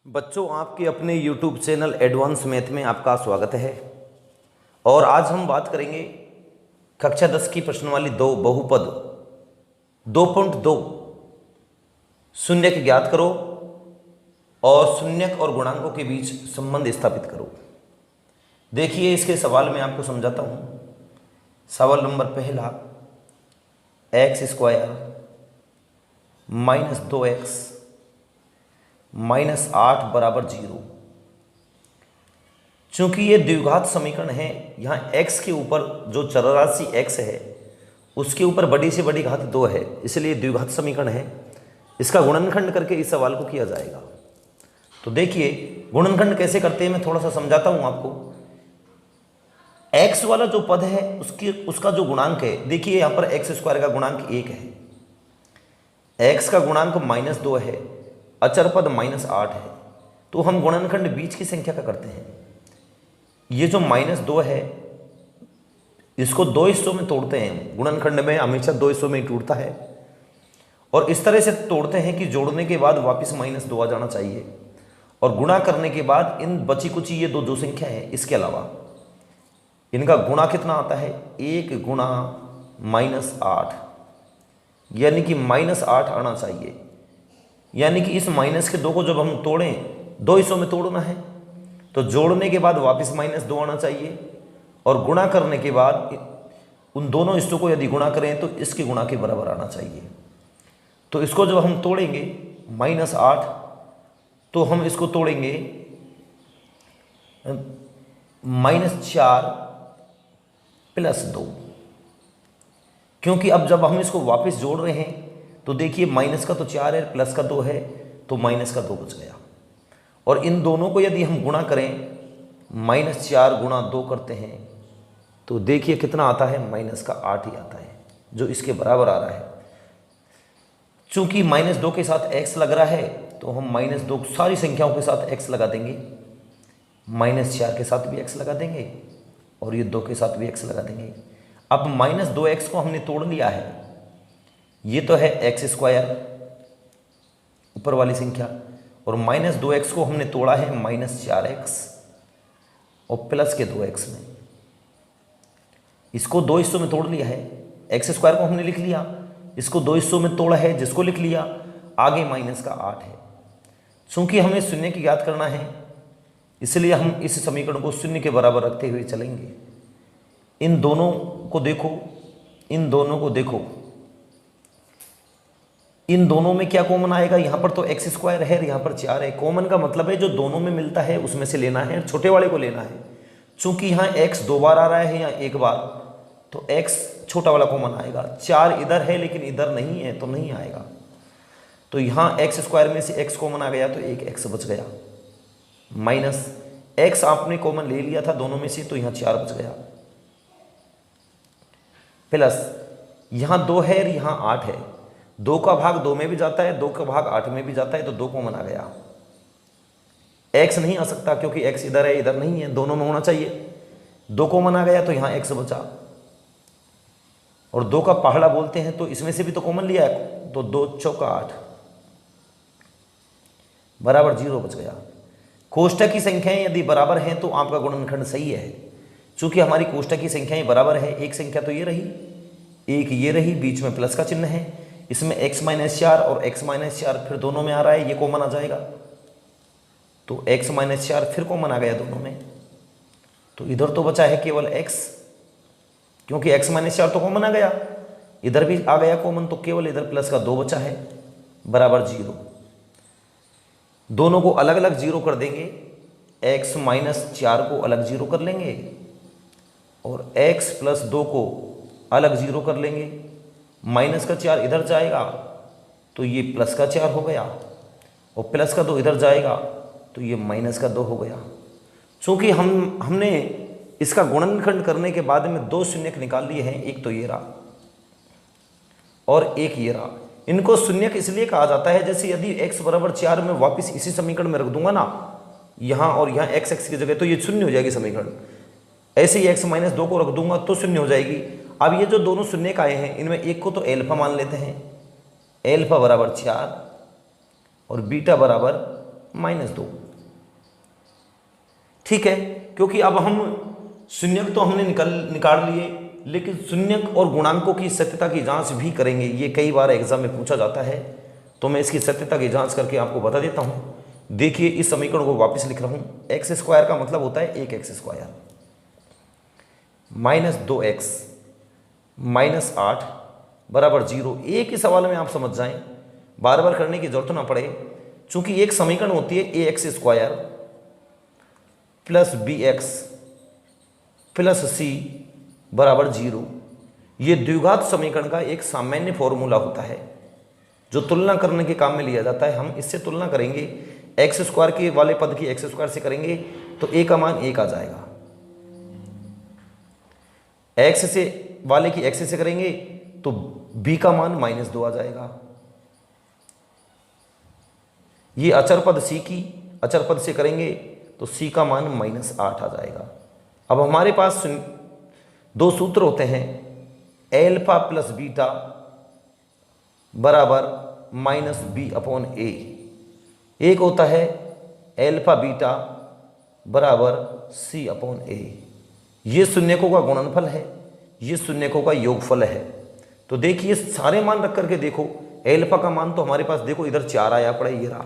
बच्चों, आपके अपने YouTube चैनल एडवांस मैथ में आपका स्वागत है। और आज हम बात करेंगे कक्षा 10 की प्रश्नवाली 2 बहुपद 2.2 शून्यक ज्ञात करो और शून्यक और गुणांकों के बीच संबंध स्थापित करो। देखिए, इसके सवाल में आपको समझाता हूँ। सवाल नंबर पहला, x² - 2x -8 बराबर 0। चूंकि ये द्विघात समीकरण है, यहाँ x के ऊपर जो चरराशि x है उसके ऊपर बड़ी से बड़ी घात 2 है, इसलिए द्विघात समीकरण है। इसका गुणनखंड करके इस सवाल को किया जाएगा। तो देखिए, गुणनखंड कैसे करते हैं मैं थोड़ा सा समझाता हूँ आपको। x वाला जो पद है उसका जो गुणांक है, देखिए यहाँ पर x² का गुणांक 1 है, x का गुणांक -2 है, अचर पद -8 है। तो हम गुणनखंड बीच की संख्या का करते हैं। ये जो -2 है इसको 2 हिस्सों में तोड़ते हैं। गुणनखंड में हमेशा 2 हिस्सों में ही टूटता है और इस तरह से तोड़ते हैं कि जोड़ने के बाद वापस -2 आ जाना चाहिए और गुणा करने के बाद इन बची कुची ये दो संख्या है, इसके अलावा इनका गुणा कितना आता है, 1 गुणा -8, यानी कि -8 आना चाहिए। यानी कि इस -2 को जब हम तोड़ें, 2 हिस्सों में तोड़ना है, तो जोड़ने के बाद वापस -2 आना चाहिए और गुणा करने के बाद उन दोनों हिस्सों को यदि गुणा करें तो इसके गुणा के बराबर आना चाहिए। तो इसको जब हम तोड़ेंगे -8, तो हम इसको तोड़ेंगे -4 + 2, क्योंकि अब जब हम इसको वापस जोड़ रहे हैं तो देखिए माइनस का तो 4 है, प्लस का 2 है, तो माइनस का 2 बच गया। और इन दोनों को यदि हम गुणा करें, -4 गुणा 2 करते हैं तो देखिए कितना आता है, -8 ही आता है, जो इसके बराबर आ रहा है। चूंकि -2 के साथ x लग रहा है तो हम -2 सारी संख्याओं के साथ x लगा देंगे, -4 के साथ भी x लगा देंगे और ये 2 के साथ भी x लगा देंगे। अब -2x को हमने तोड़ लिया है, ये तो है x² ऊपर वाली संख्या, और -2x को हमने तोड़ा है -4x और प्लस के 2x में। इसको 2 हिस्सों में तोड़ लिया है, x² को हमने लिख लिया, इसको 2 हिस्सों में तोड़ा है जिसको लिख लिया, आगे -8 है। चूंकि हमें शून्य की ज्ञात करना है इसलिए हम इस समीकरण को शून्य के बराबर रखते हुए चलेंगे। इन दोनों को देखो, इन दोनों को देखो, इन दोनों में क्या कॉमन आएगा, यहाँ पर तो x² है, यहाँ पर 4 है। कॉमन का मतलब है जो दोनों में मिलता है उसमें से लेना है, छोटे वाले को लेना है। चूंकि यहाँ x 2 बार आ रहा है, यहाँ 1 बार, तो x छोटा वाला कॉमन आएगा। 4 इधर है लेकिन इधर नहीं है तो नहीं आएगा। तो यहाँ x² में से x कॉमन आ गया तो एक x बच गया, माइनस x आपने कॉमन ले लिया था दोनों में से, तो यहाँ 4 बच गया, प्लस यहाँ 2 है, यहाँ 8 है। 2 का भाग 2 में भी जाता है, 2 का भाग 8 में भी जाता है, तो 2 कॉमन आ गया। x नहीं आ सकता क्योंकि x इधर है, इधर नहीं है, दोनों में होना चाहिए। 2 कॉमन आ गया तो यहाँ x बचा, और 2 का पहाड़ा बोलते हैं तो इसमें से भी तो कॉमन लिया है, तो 2 चौका 8 बराबर 0 बच गया। कोष्ठक की संख्याएं यदि बराबर हैं तो आपका गुणनखंड सही है। चूंकि हमारी कोष्ठक की संख्याएं बराबर है, एक संख्या तो ये रही, एक ये रही, बीच में प्लस का चिन्ह है, इसमें x - 4 और x - 4 फिर दोनों में आ रहा है, ये कॉमन आ जाएगा, तो x - 4 फिर कॉमन आ गया दोनों में। तो इधर तो बचा है केवल x, क्योंकि x - 4 तो कॉमन आ गया, इधर भी आ गया कॉमन, तो केवल इधर प्लस का 2 बचा है, बराबर 0। दोनों को अलग अलग 0 कर देंगे, x - 4 को अलग 0 कर लेंगे और x + 2 को अलग 0 कर लेंगे। माइनस का 4 इधर जाएगा तो ये प्लस का 4 हो गया, और प्लस का 2 इधर जाएगा तो ये माइनस का 2 हो गया। चूँकि हमने इसका गुणनखंड करने के बाद में 2 शून्यक निकाल लिए हैं, एक तो ये रहा और एक ये रहा। इनको शून्यक इसलिए कहा जाता है, जैसे यदि x = 4 में वापस इसी समीकरण में रख दूंगा ना, यहाँ और यहाँ x की जगह, तो ये शून्य हो जाएगी समीकरण। ऐसे ही x - 2 को रख दूंगा तो शून्य हो जाएगी। अब ये जो दोनों शून्यक आए हैं, इनमें एक को तो अल्फा मान लेते हैं, अल्फा = 4 और बीटा = -2। ठीक है, क्योंकि अब हम शून्यक तो हमने निकाल लिए, लेकिन शून्यक और गुणांकों की सत्यता की जांच भी करेंगे। ये कई बार एग्जाम में पूछा जाता है, तो मैं इसकी सत्यता की जांच करके आपको बता देता हूँ। देखिए इस समीकरण को वापस लिख रहा हूँ। एक्स स्क्वायर का मतलब होता है 1x स्क्वायर -2x -8 बराबर 0। एक ही सवाल में आप समझ जाएं, बार बार करने की जरूरत ना पड़े। चूंकि एक समीकरण होती है ax square plus bx plus c बराबर 0। ये द्विघात समीकरण का एक सामान्य फॉर्मूला होता है जो तुलना करने के काम में लिया जाता है। हम इससे तुलना करेंगे, एक्स स्क्वायर के वाले पद की एक्स स्क्वायर से करेंगे तो a का मान 1 आ जाएगा, एक्स से वाले की एक्स से करेंगे तो b का मान -2 आ जाएगा। ये अचर पद c की अचर पद से करेंगे तो c का मान -8 आ जाएगा। अब हमारे पास दो सूत्र होते हैं, एल्फा प्लस बीटा बराबर -b/a। एक होता है एल्फा बीटा बराबर c/a। ये शून्यकों का गुणनफल है, ये शून्यकों का योगफल है। तो देखिए सारे मान रख करके देखो, एल्फा का मान तो हमारे पास देखो इधर 4 आया पड़ा, ये रहा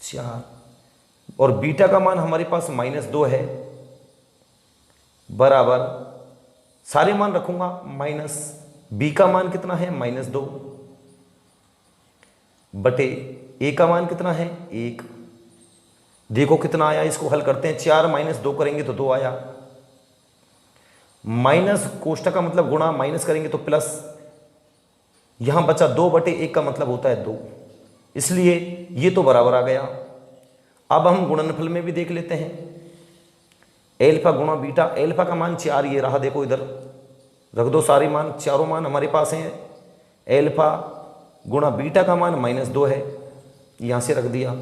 4, और बीटा का मान हमारे पास -2 है बराबर, सारे मान रखूंगा माइनस, बी का मान कितना है -2 बटे ए का मान कितना है 1। देखो कितना आया, इसको हल करते हैं। 4 - 2 करेंगे तो 2 आया, माइनस कोष्ठक का मतलब गुणा, माइनस करेंगे तो प्लस, यहां बचा 2 बटे 1 का मतलब होता है 2, इसलिए ये तो बराबर आ गया। अब हम गुणनफल में भी देख लेते हैं, एल्फा गुणा बीटा, एल्फा का मान 4 ये रहा, देखो इधर रख दो सारे मान, चारों मान हमारे पास हैं। एल्फा गुणा बीटा का मान -2 है, यहां से रख दिया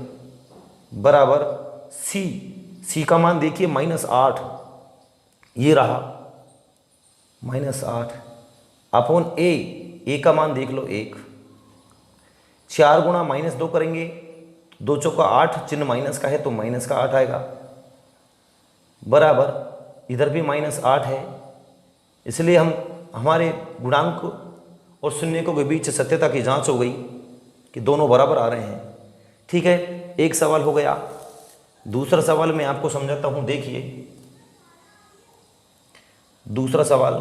बराबर सी का मान देखिए -8 ये रहा -8 अपॉन ए का मान देख लो 1। 4 गुणा -2 करेंगे, 2 चौका 8, चिन्ह माइनस का है तो माइनस का 8 आएगा बराबर, इधर भी -8 है, इसलिए हमारे गुणांक और शून्यकों के बीच सत्यता की जांच हो गई कि दोनों बराबर आ रहे हैं। ठीक है, एक सवाल हो गया। दूसरा सवाल मैं आपको समझाता हूं, देखिए दूसरा सवाल,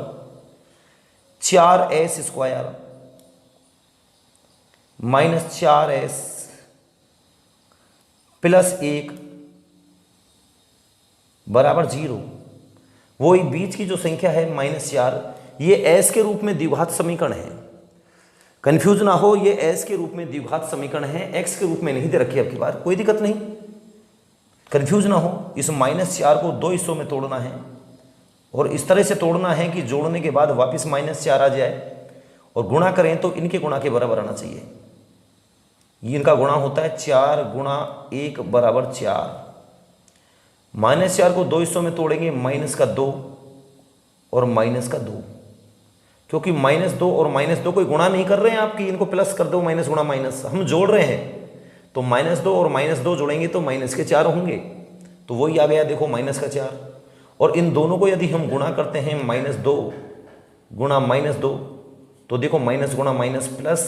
4s स्क्वायर -4s प्लस 1 बराबर 0। वही बीच की जो संख्या है -4, ये s के रूप में द्विघात समीकरण है। कंफ्यूज ना हो, ये s के रूप में द्विघात समीकरण है, x के रूप में नहीं दे रखी है। अब की बार कोई दिक्कत नहीं, कंफ्यूज ना हो। इस -4 को 2 हिस्सों में तोड़ना है और इस तरह से तोड़ना है कि जोड़ने के बाद वापस -4 आ जाए, और गुणा करें तो इनके गुणा के बराबर आना चाहिए। ये इनका गुणा होता है 4 गुणा 1 बराबर 4। -4 को 2 हिस्सों में तोड़ेंगे, -2 और -2, क्योंकि -2 और -2 कोई गुणा नहीं कर रहे हैं आपकी, इनको प्लस कर दो, माइनस गुणा माइनस हम जोड़ रहे हैं, तो -2 और -2 जोड़ेंगे तो -4 होंगे, तो वही आ गया देखो -4। और इन दोनों को यदि हम गुणा करते हैं -2 गुणा -2, तो देखो माइनस गुणा माइनस प्लस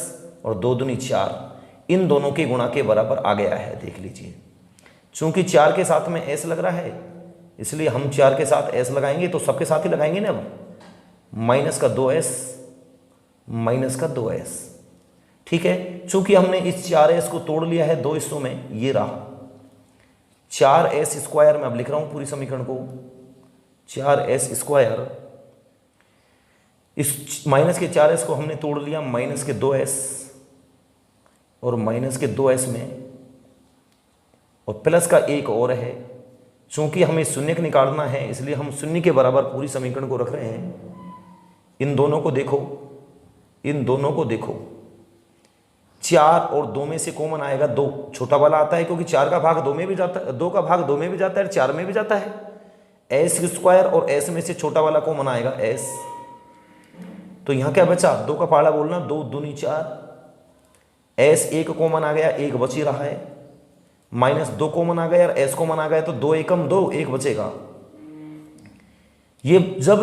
और 2 दूनी 4, इन दोनों के गुणा के बराबर आ गया है। देख लीजिए, चूंकि 4 के साथ में s लग रहा है, इसलिए हम 4 के साथ s लगाएंगे तो सबके साथ ही लगाएंगे ना। अब -2s -2s, ठीक है। चूंकि हमने इस 4s को तोड़ लिया है 2 हिस्सों में, ये रहा 4s स्क्वायर। मैं अब लिख रहा हूं पूरी समीकरण को, 4s स्क्वायर, इस माइनस के 4s को हमने तोड़ लिया -2s और -2s में, और प्लस का एक और है। चूंकि हमें शून्य निकालना है, इसलिए हम शून्य के बराबर पूरी समीकरण को रख रहे हैं। इन दोनों को देखो, इन दोनों को देखो, 4 और 2 में से कॉमन आएगा 2, छोटा वाला आता है, क्योंकि 4 का भाग 2 में भी जाता है, 2 का भाग 2 में भी जाता है, 4 में भी जाता है। s स्क्वायर और s में से छोटा वाला कॉमन आएगा s, तो यहां क्या बचा, 2 का पहाड़ा बोलना, 2 दूनी 4, s 1 कॉमन आ गया, 1 बच ही रहा है, -2 कॉमन आ गया और s कॉमन आ गया, तो 2 एकम 2, 1 बचेगा। ये जब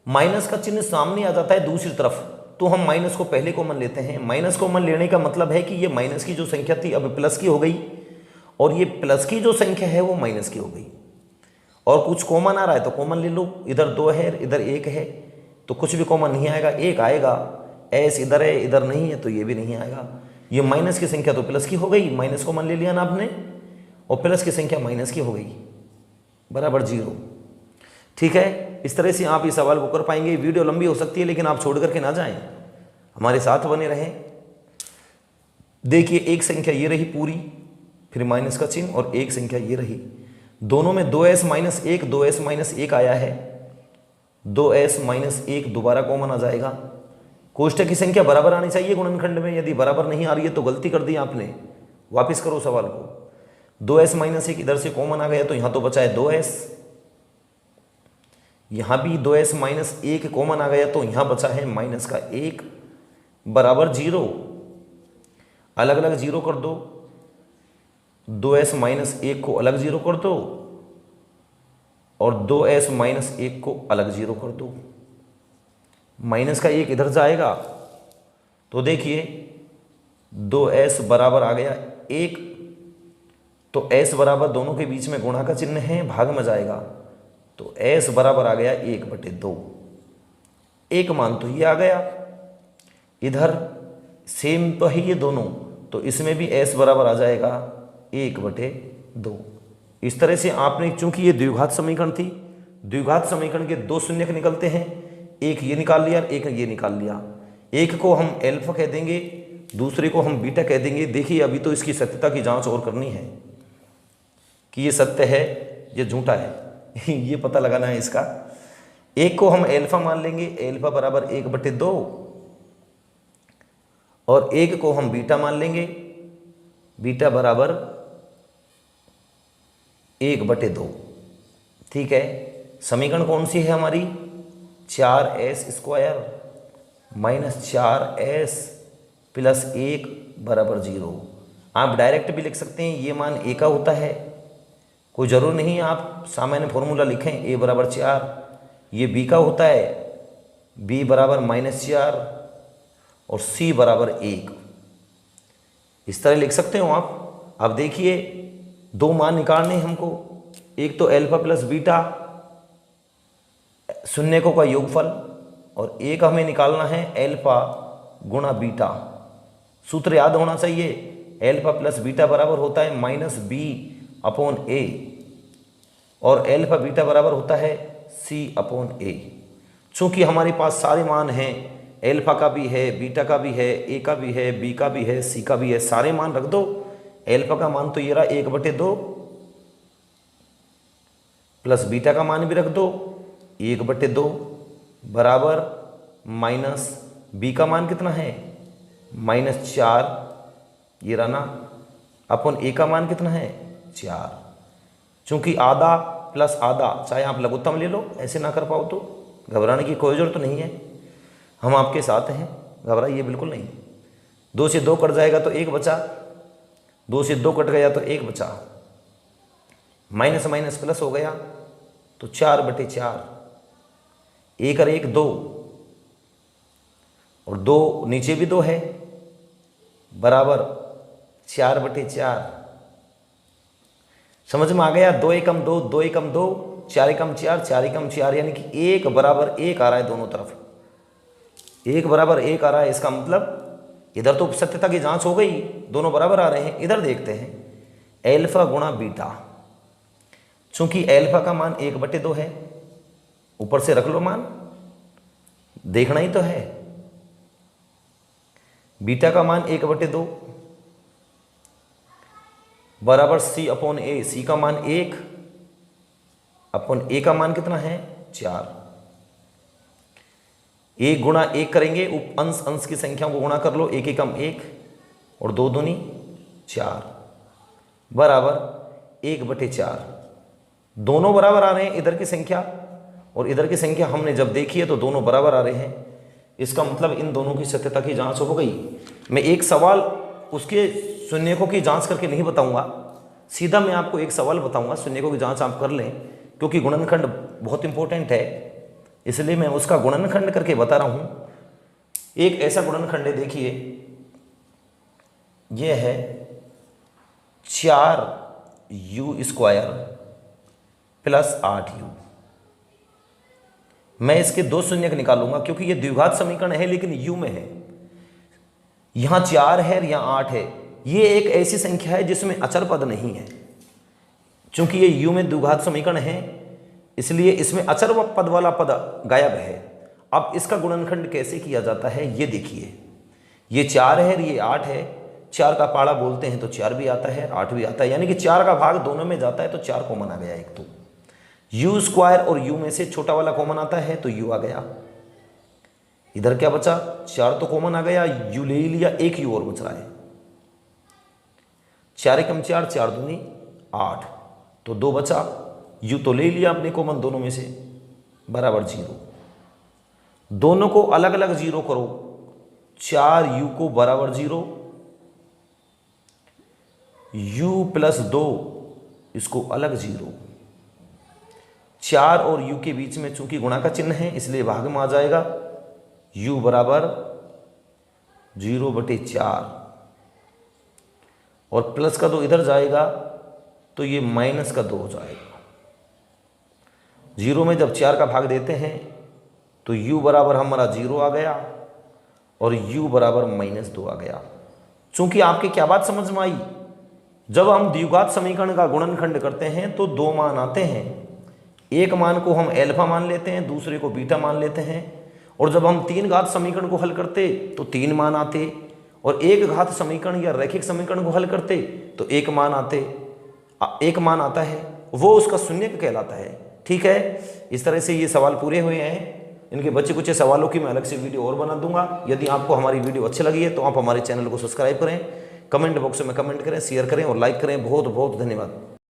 माइनस का चिन्ह सामने आ जाता है दूसरी तरफ, तो हम माइनस को पहले कॉमन लेते हैं। माइनस कॉमन लेने का मतलब है कि ये माइनस की जो संख्या थी अब प्लस की हो गई, और ये प्लस की जो संख्या है वो माइनस की हो गई। और कुछ कॉमन आ रहा है तो कॉमन ले लो, इधर 2 है इधर 1 है, तो कुछ भी कॉमन नहीं आएगा, 1 आएगा। एस इधर है इधर नहीं है तो ये भी नहीं आएगा। ये माइनस की संख्या तो प्लस की हो गई, माइनस कॉमन ले लिया ना आपने, और प्लस की संख्या माइनस की हो गई, बराबर 0। ठीक है, इस तरह से आप इस सवाल को कर पाएंगे। वीडियो लंबी हो सकती है लेकिन आप छोड़ करके ना जाएं, हमारे साथ बने रहें। देखिए एक संख्या ये रही पूरी, फिर माइनस का चिन्ह, और एक संख्या ये रही, दोनों में 2s - 1 2s - 1 आया है। 2s - 1 दोबारा कॉमन आ जाएगा। कोष्ठक की संख्या बराबर आनी चाहिए गुणनखंड में, यदि बराबर नहीं आ रही है तो गलती कर दी आपने, वापस करो सवाल को। 2s - 1 इधर से कॉमन आ गया तो यहां तो बचा है 2s, यहां भी 2s - 1 कॉमन आ गया तो यहां बचा है माइनस का 1 बराबर 0। अलग अलग 0 कर दो, 2s - 1 को अलग 0 कर दो और 2s - 1 को अलग 0 कर दो। माइनस का 1 इधर जाएगा तो देखिए 2s बराबर आ गया 1, तो s बराबर दोनों के बीच में गुणा का चिन्ह है, भाग में जाएगा, तो s बराबर आ गया 1/2। एक मान तो ये आ गया, इधर सेम तो है ये दोनों, तो इसमें भी s बराबर आ जाएगा 1/2। इस तरह से आपने, चूंकि ये द्विघात समीकरण थी, द्विघात समीकरण के 2 शून्यक निकलते हैं, एक ये निकाल लिया और एक ये निकाल लिया। एक को हम एल्फा कह देंगे, दूसरे को हम बीटा कह देंगे। देखिए अभी तो इसकी सत्यता की जांच और करनी है कि ये सत्य है ये झूठा है ये पता लगाना है इसका। एक को हम एल्फा मान लेंगे, एल्फा बराबर 1/2, और एक को हम बीटा मान लेंगे, बीटा बराबर 1/2। ठीक है, समीकरण कौन सी है हमारी? 4s² - 4s + 1 बराबर 0। आप डायरेक्ट भी लिख सकते हैं, ये मान a का होता है, कोई ज़रूर नहीं है आप सामान्य फॉर्मूला लिखें, a बराबर 4, ये b का होता है, b बराबर -4 और c बराबर 1। इस तरह लिख सकते हो आप। अब देखिए 2 मान निकालने हैं हमको, एक तो एल्फा प्लस बीटा शून्यकों का योगफल, और एक हमें निकालना है एल्फा गुणा बीटा। सूत्र याद होना चाहिए, एल्फा प्लस बीटा बराबर होता है -b/a, और एल्फा बीटा बराबर होता है c/a। चूंकि हमारे पास सारे मान हैं, एल्फा का भी है, बीटा का भी है, a का भी है, b का भी है, c का भी है, सारे मान रख दो। एल्फा का मान तो ये रहा 1/2, प्लस बीटा का मान भी रख दो 1/2 बराबर माइनस b का मान कितना है -4, ये रहा ना, अपन a का मान कितना है 4। चूंकि आधा प्लस आधा, चाहे आप लघुत्तम ले लो, ऐसे ना कर पाओ तो घबराने की कोई जरूरत नहीं है, हम आपके साथ हैं, घबराइए बिल्कुल नहीं। 2 से 2 कट जाएगा तो 1 बचा, 2 से 2 कट गया तो 1 बचा, माइनस माइनस प्लस हो गया तो 4/4, 1 और 1 2, और 2 नीचे भी 2 है, बराबर 4/4। समझ में आ गया? 2 एकम 2, 2 एकम 2, 4 एकम 4, 4 एकम 4, यानी कि 1 बराबर 1 आ रहा है दोनों तरफ, 1 बराबर 1 आ रहा है। इसका मतलब इधर तो सत्यता की जांच हो गई, दोनों बराबर आ रहे हैं। इधर देखते हैं एल्फा गुणा बीटा, चूंकि एल्फा का मान 1/2 है, ऊपर से रख लो मान, देखना ही तो है। बीटा का मान 1/2 बराबर c/a, c का मान 1 अपन a का मान कितना है 4। 1 गुणा 1 करेंगे, अंश अंश की संख्याओं को गुणा कर लो, 1 एकम 1 और 2 दूनी 4 बराबर 1/4। दोनों बराबर आ रहे हैं, इधर की संख्या और इधर की संख्या हमने जब देखी है तो दोनों बराबर आ रहे हैं। इसका मतलब इन दोनों की सत्यता की जांच हो गई। मैं एक सवाल उसके शून्यकों की जांच करके नहीं बताऊंगा, सीधा मैं आपको एक सवाल बताऊंगा, शून्यकों की जांच आप कर लें, क्योंकि गुणनखंड बहुत इंपॉर्टेंट है, इसलिए मैं उसका गुणनखंड करके बता रहा हूं। एक ऐसा गुणनखंड है, देखिए यह है 4u² प्लस 8u। मैं इसके दो शून्यक निकालूंगा क्योंकि यह द्विघात समीकरण है लेकिन u में है। यहां 4 है, यहां 8 है। यह एक ऐसी संख्या है जिसमें अचर पद नहीं है। चूंकि ये u में द्विघात समीकरण है इसलिए इसमें अचर पद वाला पद गायब है। अब इसका गुणनखंड कैसे किया जाता है ये देखिए। ये 4 है, ये 8 है। 4 का पाड़ा बोलते हैं तो 4 भी आता है, 8 भी आता है, यानी कि 4 का भाग दोनों में जाता है तो 4 कॉमन आ गया। एक तो u² और u में से छोटा वाला कॉमन आता है तो u आ गया। इधर क्या बचा, 4 तो कॉमन आ गया, u ले लिया, एक u और बच रहा है। 4 एकम 4, 4 दूनी 8, तो 2 बचा। u तो ले लिया अपने कॉमन दोनों में से, बराबर 0। दोनों को अलग अलग 0 करो, 4u को बराबर 0, u प्लस 2 इसको अलग 0। 4 और u के बीच में चूंकि गुणा का चिन्ह है इसलिए भाग में आ जाएगा, u बराबर 0/4 और प्लस का 2 इधर जाएगा तो ये माइनस का 2 हो जाएगा। 0 में जब 4 का भाग देते हैं तो u बराबर हमारा 0 आ गया और u बराबर -2 आ गया। चूंकि आपकी क्या बात समझ में आई, जब हम द्विघात समीकरण का गुणनखंड करते हैं तो 2 मान आते हैं। एक मान को हम अल्फा मान लेते हैं, दूसरे को बीटा मान लेते हैं। और जब हम 3 घात समीकरण को हल करते तो 3 मान आते, और 1 घात समीकरण या रैखिक समीकरण को हल करते तो 1 मान आता है, वो उसका शून्यक कहलाता है। ठीक है, इस तरह से ये सवाल पूरे हुए हैं। इनके बच्चे कुछ सवालों की मैं अलग से वीडियो और बना दूंगा। यदि आपको हमारी वीडियो अच्छी लगी है तो आप हमारे चैनल को सब्सक्राइब करें, कमेंट बॉक्स में कमेंट करें, शेयर करें और लाइक करें। बहुत बहुत धन्यवाद।